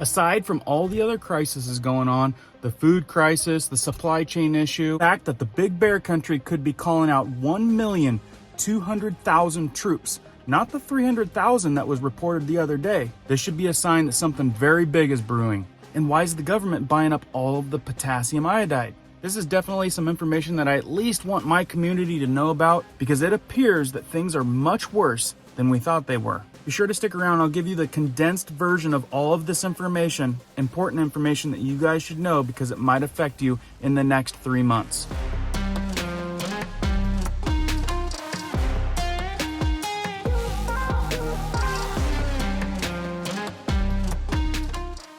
Aside from all the other crises going on, the food crisis, the supply chain issue, the fact that the big bear country could be calling out 1,200,000 troops, not the 300,000 that was reported the other day. This should be a sign that something very big is brewing. And why is the government buying up all of the potassium iodide? This is definitely some information that I at least want my community to know about, because it appears that things are much worse than we thought they were. Be sure to stick around. I'll give you the condensed version of all of this information, important information that you guys should know because it might affect you in the next 3 months.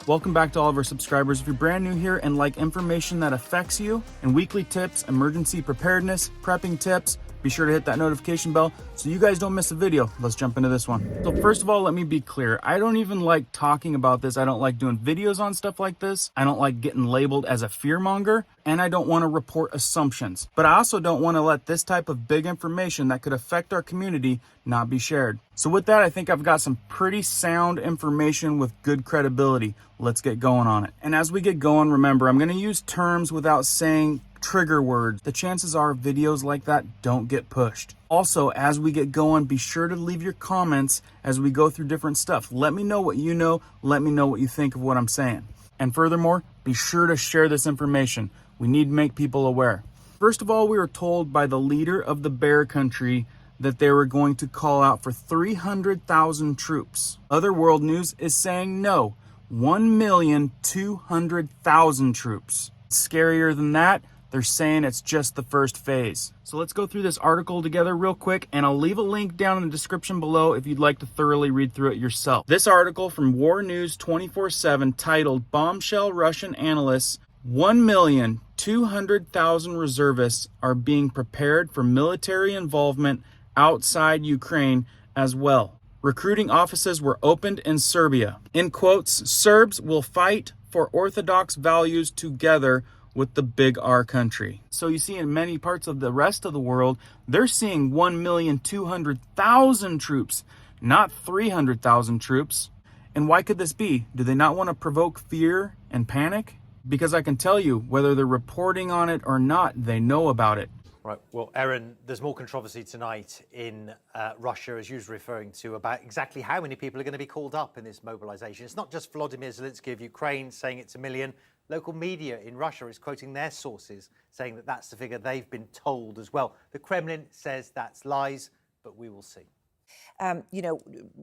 Welcome back to all of our subscribers. If you're brand new here and like information that affects you and weekly tips, emergency preparedness, prepping tips, be sure to hit that notification bell so you guys don't miss a video. Let's jump into this one. So first of all, let me be clear. I don't even like talking about this. I don't like doing videos on stuff like this. I don't like getting labeled as a fearmonger, and I don't want to report assumptions. But I also don't want to let this type of big information that could affect our community not be shared. So with that, I think I've got some pretty sound information with good credibility. Let's get going on it. And as we get going, remember, I'm going to use terms without saying trigger words. The chances are videos like that don't get pushed. Also, as we get going, be sure to leave your comments as we go through different stuff. Let me know what you know. Let me know what you think of what I'm saying. And furthermore, be sure to share this information. We need to make people aware. First of all, we were told by the leader of the bear country that they were going to call out for 300,000 troops. Other world news is saying no, 1,200,000 troops. Scarier than that, they're saying it's just the first phase. So let's go through this article together real quick, and I'll leave a link down in the description below if you'd like to thoroughly read through it yourself. This article from War News 24/7 titled Bombshell Russian Analysts, 1,200,000 reservists are being prepared for military involvement outside Ukraine as well. Recruiting offices were opened in Serbia. In quotes, Serbs will fight for Orthodox values together with the big R country. So you see in many parts of the rest of the world, they're seeing 1,200,000 troops, not 300,000 troops. And why could this be? Do they not want to provoke fear and panic? Because I can tell you, whether they're reporting on it or not, they know about it. Right. Well, Erin, there's more controversy tonight in Russia, as you were referring to, about exactly how many people are going to be called up in this mobilization. It's not just Volodymyr Zelensky of Ukraine saying it's 1 million. Local media in Russia is quoting their sources, saying that that's the figure they've been told as well. The Kremlin says that's lies, but we will see.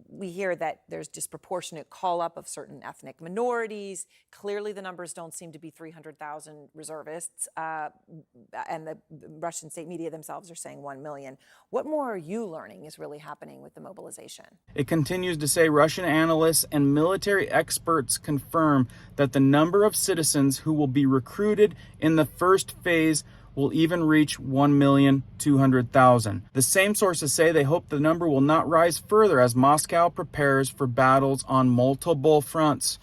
We hear that there's disproportionate call-up of certain ethnic minorities. Clearly, the numbers don't seem to be 300,000 reservists, and the Russian state media themselves are saying 1 million. What more are you learning is really happening with the mobilization? It continues to say Russian analysts and military experts confirm that the number of citizens who will be recruited in the first phase will even reach 1,200,000. The same sources say they hope the number will not rise further as Moscow prepares for battles on multiple fronts.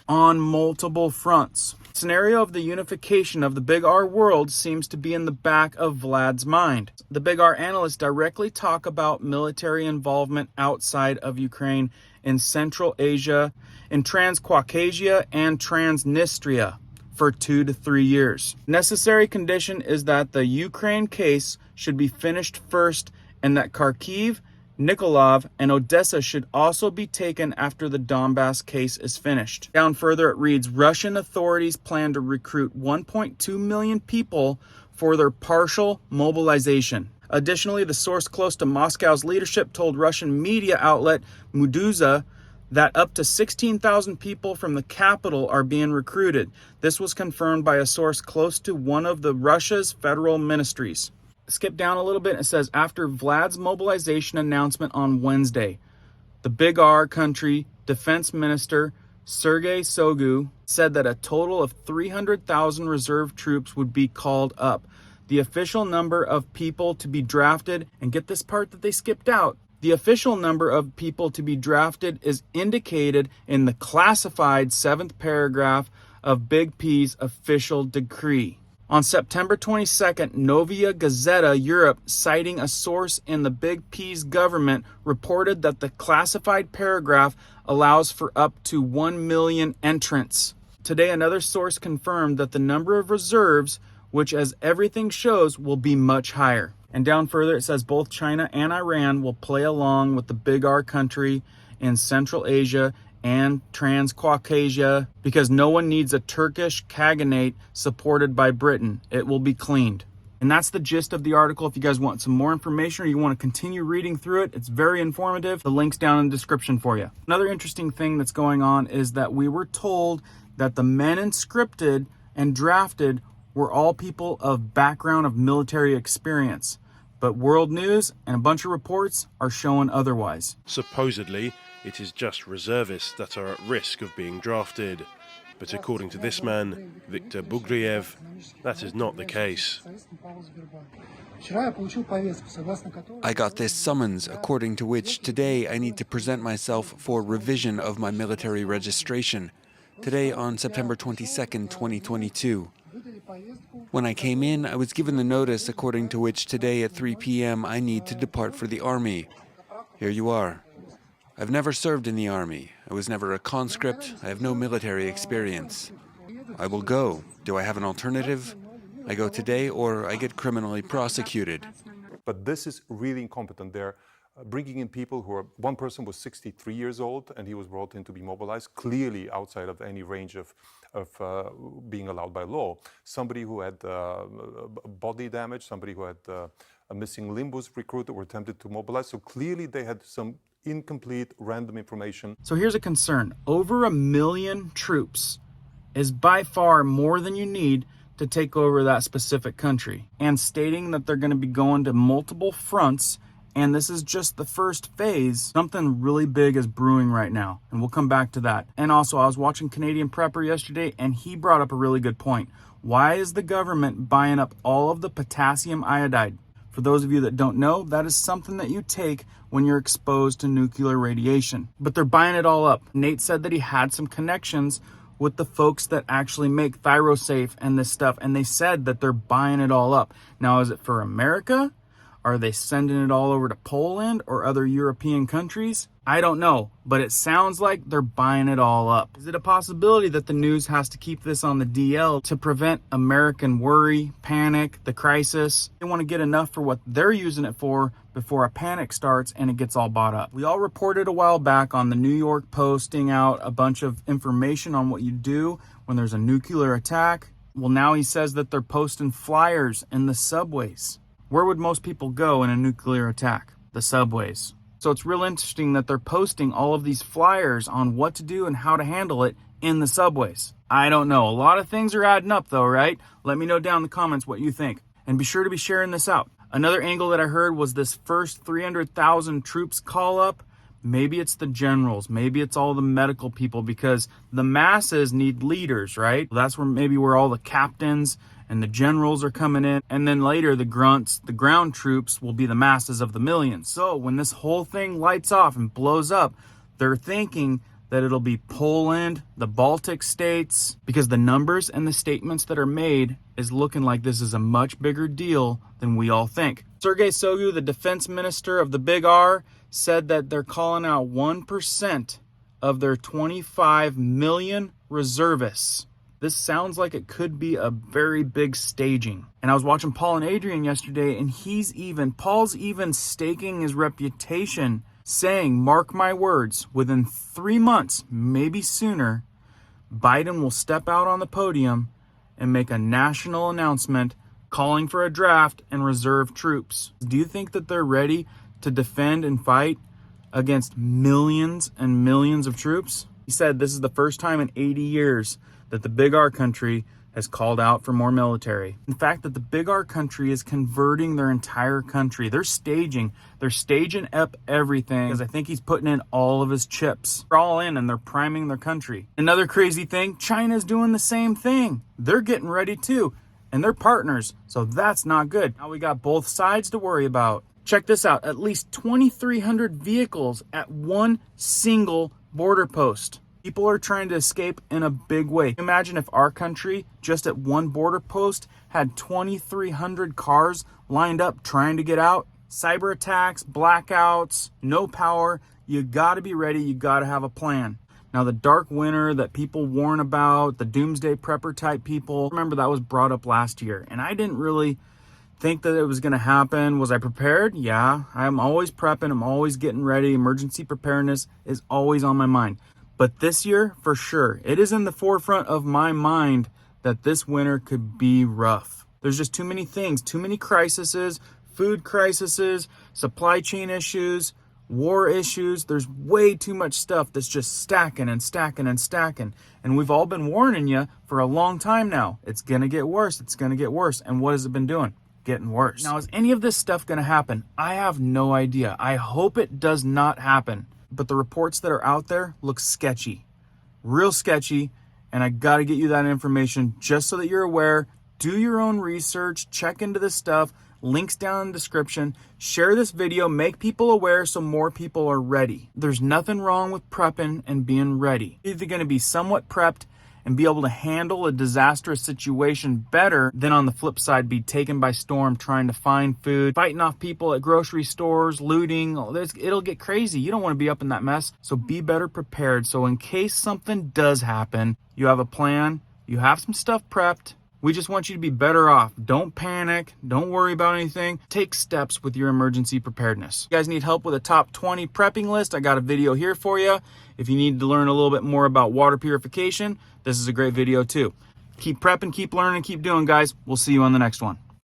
Scenario of the unification of the Big R world seems to be in the back of Vlad's mind. The Big R analysts directly talk about military involvement outside of Ukraine in Central Asia, in Transcaucasia and Transnistria for 2 to 3 years. Necessary condition is that the Ukraine case should be finished first and that Kharkiv, Nikolov, and Odessa should also be taken after the Donbass case is finished. Down further, it reads, Russian authorities plan to recruit 1.2 million people for their partial mobilization. Additionally, the source close to Moscow's leadership told Russian media outlet Meduza that up to 16,000 people from the capital are being recruited. This was confirmed by a source close to one of the Russia's federal ministries. Skip down a little bit. It says, after Vlad's mobilization announcement on Wednesday, the Big R country defense minister Sergei Shoigu said that a total of 300,000 reserve troops would be called up. The official number of people to be drafted, and get this part that they skipped out, the official number of people to be drafted is indicated in the classified 7th paragraph of Big P's official decree. On September 22nd, Novaya Gazeta Europe, citing a source in the Big P's government, reported that the classified paragraph allows for up to 1 million entrants. Today, another source confirmed that the number of reserves, which as everything shows, will be much higher. And down further, it says both China and Iran will play along with the Big R country in Central Asia and Transcaucasia, because no one needs a Turkish Khaganate supported by Britain. It will be cleaned. And that's the gist of the article. If you guys want some more information or you want to continue reading through it, it's very informative. The link's down in the description for you. Another interesting thing that's going on is that we were told that the men inscripted and drafted were all people of background of military experience. But world news and a bunch of reports are showing otherwise. Supposedly, it is just reservists that are at risk of being drafted. But according to this man, Viktor Bugriev, that is not the case. I got this summons, according to which today I need to present myself for revision of my military registration. Today on September 22nd, 2022. When I came in, I was given the notice according to which today at 3 p.m. I need to depart for the army. Here you are. I've never served in the army. I was never a conscript. I have no military experience. I will go. Do I have an alternative? I go today or I get criminally prosecuted. But this is really incompetent. They're bringing in people who are, one person was 63 years old and he was brought in to be mobilized, clearly outside of any range of being allowed by law. Somebody who had body damage, somebody who had a missing limb was recruited or attempted to mobilize. So clearly they had some incomplete, random information. So here's a concern. Over 1 million troops is by far more than you need to take over that specific country. And stating that they're going to be going to multiple fronts, and this is just the first phase, something really big is brewing right now. And we'll come back to that. And also, I was watching Canadian Prepper yesterday, and he brought up a really good point. Why is the government buying up all of the potassium iodide? For those of you that don't know, that is something that you take when you're exposed to nuclear radiation. But they're buying it all up. Nate said that he had some connections with the folks that actually make ThyroSafe and this stuff, and they said that they're buying it all up. Now, is it for America? Are they sending it all over to Poland or other European countries? I don't know, but it sounds like they're buying it all up. Is it a possibility that the news has to keep this on the DL to prevent American worry, panic, the crisis? They want to get enough for what they're using it for before a panic starts and it gets all bought up. We all reported a while back on the New York posting out a bunch of information on what you do when there's a nuclear attack. Well, now he says that they're posting flyers in the subways. Where would most people go in a nuclear attack? The subways. So it's real interesting that they're posting all of these flyers on what to do and how to handle it in the subways. I don't know. A lot of things are adding up though, right? Let me know down in the comments what you think. And be sure to be sharing this out. Another angle that I heard was this first 300,000 troops call up. Maybe it's the generals. Maybe it's all the medical people, because the masses need leaders, right? That's where all the captains and the generals are coming in. And then later the grunts, the ground troops, will be the masses of the millions. So when this whole thing lights off and blows up, they're thinking that it'll be Poland, the Baltic states, because the numbers and the statements that are made is looking like this is a much bigger deal than we all think. Sergei Shoigu, the defense minister of the Big R, said that they're calling out 1% of their 25 million reservists. This sounds like it could be a very big staging. And I was watching Paul and Adrian yesterday, and Paul's even staking his reputation, saying, mark my words, within 3 months, maybe sooner, Biden will step out on the podium and make a national announcement calling for a draft and reserve troops. Do you think that they're ready to defend and fight against millions and millions of troops? He said this is the first time in 80 years that the Big R country has called out for more military. In fact, that the Big R country is converting their entire country. They're staging up everything, because I think he's putting in all of his chips. They're all in and they're priming their country. Another crazy thing, China's doing the same thing. They're getting ready too, and they're partners, so that's not good. Now we got both sides to worry about. Check this out, at least 2,300 vehicles at one single border post. People are trying to escape in a big way. Imagine if our country, just at one border post, had 2,300 cars lined up trying to get out. Cyber attacks, blackouts, no power. You gotta be ready, you gotta have a plan. Now the dark winter that people warn about, the doomsday prepper type people, remember that was brought up last year, and I didn't really think that it was gonna happen. Was I prepared? Yeah, I'm always prepping, I'm always getting ready. Emergency preparedness is always on my mind. But this year, for sure, it is in the forefront of my mind that this winter could be rough. There's just too many things, too many crises, food crises, supply chain issues, war issues. There's way too much stuff that's just stacking and stacking and stacking. And we've all been warning you for a long time now. It's gonna get worse, it's gonna get worse. And what has it been doing? Getting worse. Now, is any of this stuff gonna happen? I have no idea. I hope it does not happen. But the reports that are out there look sketchy, real sketchy, and I gotta get you that information just so that you're aware. Do your own research, check into this stuff, links down in the description, share this video, make people aware so more people are ready. There's nothing wrong with prepping and being ready. You're either gonna be somewhat prepped and be able to handle a disastrous situation better than on the flip side be taken by storm trying to find food, fighting off people at grocery stores, looting. It'll get crazy. You don't want to be up in that mess. So be better prepared. So in case something does happen, you have a plan, you have some stuff prepped. We just want you to be better off. Don't panic. Don't worry about anything. Take steps with your emergency preparedness. You guys need help with a top 20 prepping list? I got a video here for you. If you need to learn a little bit more about water purification, this is a great video too. Keep prepping, keep learning, keep doing, guys. We'll see you on the next one.